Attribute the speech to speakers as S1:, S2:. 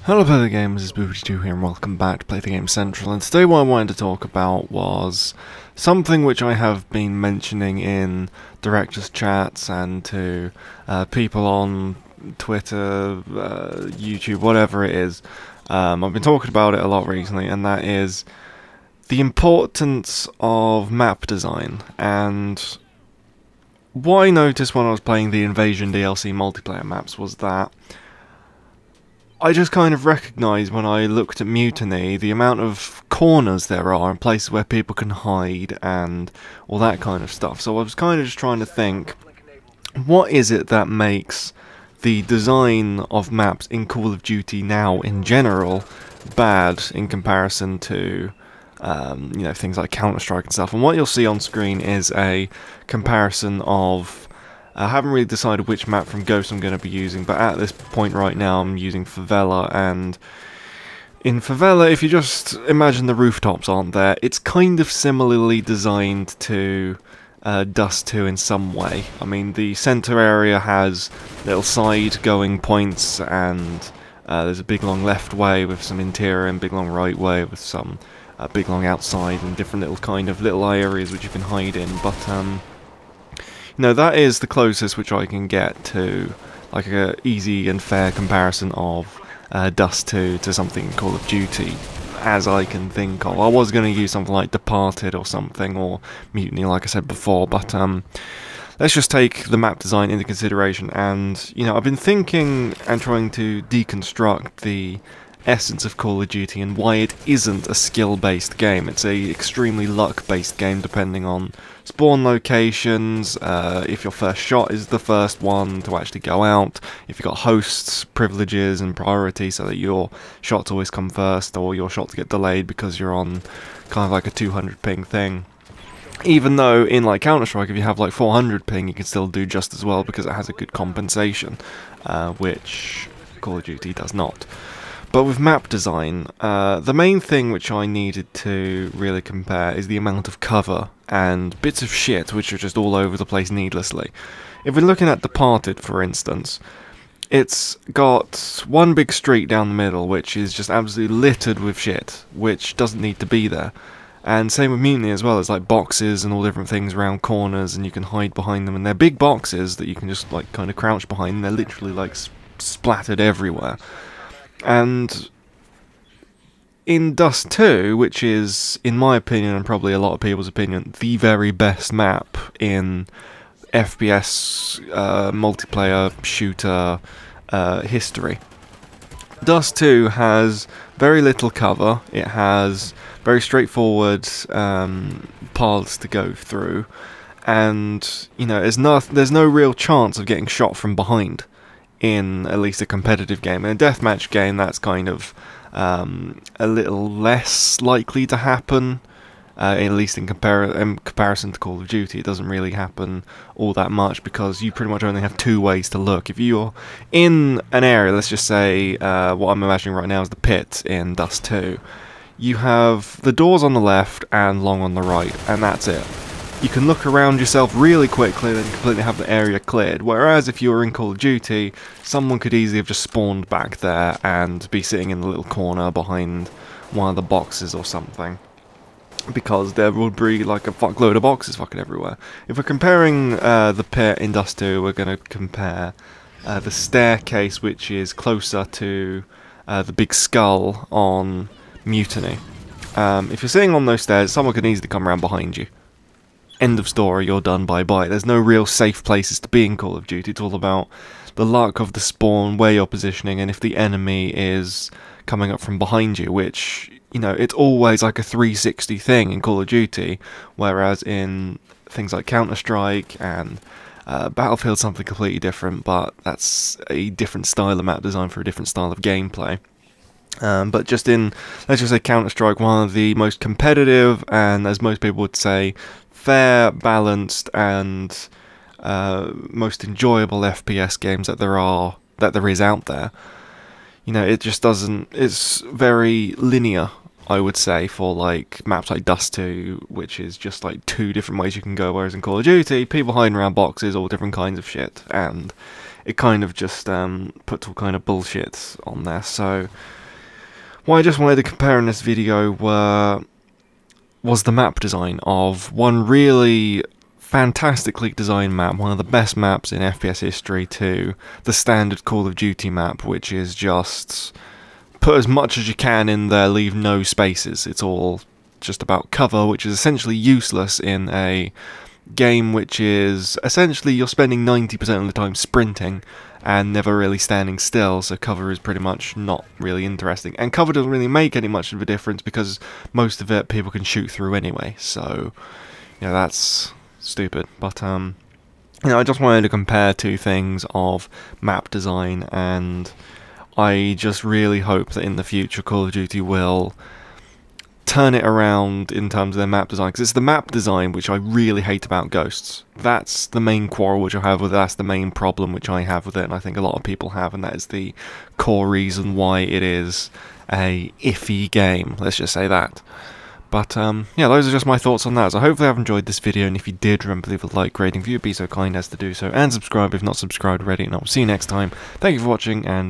S1: Hello PLAYtheGAME, this is PTG here and welcome back to PLAYtheGAMEcentral, and today what I wanted to talk about was something which I have been mentioning in directors chats and to people on Twitter, YouTube, whatever it is. I've been talking about it a lot recently, and that is the importance of map design. And what I noticed when I was playing the Invasion DLC multiplayer maps was that I just kind of recognised when I looked at Mutiny the amount of corners there are and places where people can hide and all that kind of stuff. So I was kind of just trying to think, what is it that makes the design of maps in Call of Duty now in general bad in comparison to things like Counterstrike and stuff. And what you'll see on screen is a comparison of I haven't really decided which map from Ghost I'm going to be using, but at this point right now I'm using Favela, and in Favela, if you just imagine the rooftops aren't there, it's kind of similarly designed to Dust 2 in some way. I mean, the centre area has little side going points, and there's a big long left way with some interior and big long right way with some big long outside and different little areas which you can hide in, but no, that is the closest which I can get to like a easy and fair comparison of Dust 2 to something in Call of Duty as I can think of. I was going to use something like Departed or something, or Mutiny like I said before, but let's just take the map design into consideration. And I've been thinking and trying to deconstruct the essence of Call of Duty and why it isn't a skill-based game. It's a extremely luck-based game depending on spawn locations, if your first shot is the first one to actually go out, if you've got hosts, privileges and priority so that your shots always come first, or your shots get delayed because you're on kind of like a 200 ping thing. Even though in like Counter-Strike, if you have like 400 ping, you can still do just as well because it has a good compensation, which Call of Duty does not. But with map design, the main thing which I needed to really compare is the amount of cover and bits of shit which are just all over the place needlessly. If we're looking at Departed, for instance, it's got one big street down the middle which is just absolutely littered with shit, which doesn't need to be there. And same with Mutiny as well. There's like boxes and all different things around corners and you can hide behind them, and they're big boxes that you can just like kind of crouch behind, and they're literally like splattered everywhere. And in Dust 2, which is, in my opinion, and probably a lot of people's opinion, the very best map in FPS multiplayer shooter history, Dust 2 has very little cover. It has very straightforward paths to go through, and there's no real chance of getting shot from behind in at least a competitive game. In a deathmatch game, that's kind of a little less likely to happen, at least in comparison to Call of Duty. It doesn't really happen all that much because you pretty much only have two ways to look. If you're in an area, let's just say what I'm imagining right now is the pit in Dust 2, you have the doors on the left and long on the right, and that's it. You can look around yourself really quickly and then completely have the area cleared, whereas if you were in Call of Duty, someone could easily have just spawned back there and be sitting in the little corner behind one of the boxes or something, because there would be like a fuckload of boxes fucking everywhere. If we're comparing the pit in Dust 2, we're going to compare the staircase, which is closer to the big skull on Mutiny. If you're sitting on those stairs, someone could easily come around behind you. End of story, you're done, bye-bye. There's no real safe places to be in Call of Duty. It's all about the luck of the spawn, where you're positioning, and if the enemy is coming up from behind you, which, it's always like a 360 thing in Call of Duty, whereas in things like Counter-Strike and Battlefield, something completely different, but that's a different style of map design for a different style of gameplay. But just in, let's just say Counter-Strike, one of the most competitive and, as most people would say, fair, balanced, and most enjoyable FPS games that there is out there. It just doesn't. It's very linear, I would say, for like maps like Dust 2, which is just like two different ways you can go. Whereas in Call of Duty, people hiding around boxes, all different kinds of shit, and it kind of just puts all kind of bullshit on there. So what I just wanted to compare in this video was the map design of one really fantastically designed map, one of the best maps in FPS history, to the standard Call of Duty map, which is just put as much as you can in there, leave no spaces. It's all just about cover, which is essentially useless in a game which is essentially you're spending 90% of the time sprinting and never really standing still, so cover is pretty much not really interesting. And cover doesn't really make any much of a difference because most of it people can shoot through anyway, so you know, that's stupid. But you know, I just wanted to compare two things of map design, and I just really hope that in the future Call of Duty will turn it around in terms of their map design, because it's the map design which I really hate about Ghosts. That's the main quarrel which I have with it, that's the main problem which I have with it, and I think a lot of people have, and that is the core reason why it is a iffy game, let's just say that. But yeah, those are just my thoughts on that. So hopefully I've enjoyed this video, and if you did, remember to leave a like, rating, if you'd be so kind as to do so, and subscribe if not subscribed already, and I'll see you next time. Thank you for watching, and